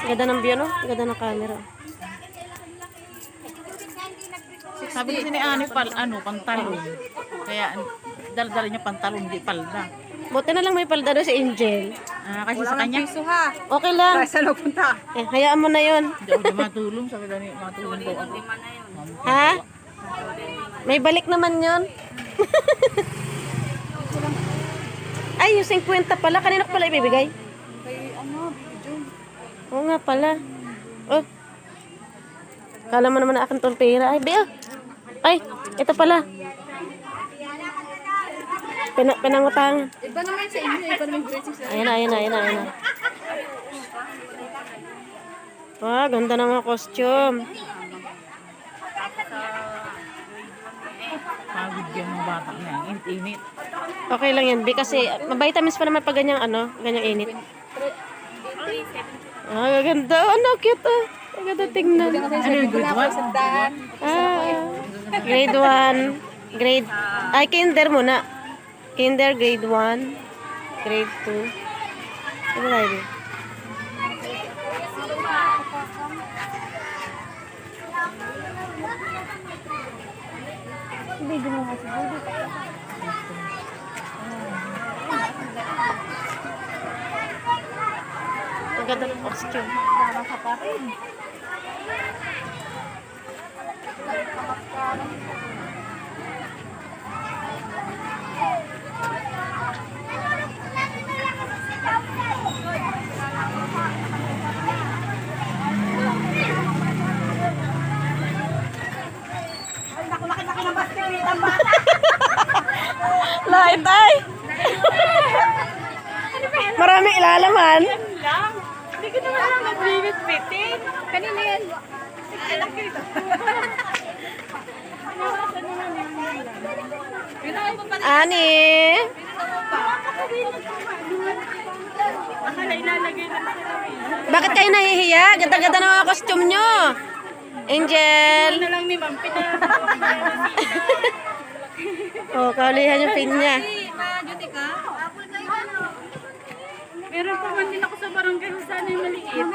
Ganda ng view, no? Ganda ng camera. Sabi kasi ni Ani, pantalon. Kaya, dala-dala niya pantalon, di palda. Buti na lang may palda doon si Angel. Kasi sa kanya, Okay lang. Saan napunta? Hayaan mo na yon. hindi ako na matulong. Sabi na ni, matulong daw ako. Ha? May balik naman yon. Ay, yung 50 pala. Kanina ko pala ibibigay. Oo nga pala. Oh. Kala mo naman na akin tong pera. Ay, Bea. Ay, ito pala. Pinangutang. Iba naman sa inyo, iba naman dressing sa Ayan na. Wow, ganda ng mga costume. Pagod yung mga bata niya. Init-init. Okay lang yan, B, kasi vitamins pa naman pag ganyang ganyang init. Ganda. Ano, cute ah. Ganda tingnan. Ano yung grade 1? Grade 1. Ay, kinder muna. Kinder, grade 1. Grade 2. Ano tayo? Video mo kasi. Ang ganda ng costume. Light ay! Marami ilalaman. Hindi ko naman lang nag-limit-bitin. Kanina yan. Ani! Akala ilalagay lang sila. Bakit kayo nahihiya? Ganda-ganda ng mga costume nyo. Angel! Na lang ni Ma'am, Oh, kaulihan yung pin niya. Ma-duty ka? Meron pa man din ako sa barangay kung saan ay maliit.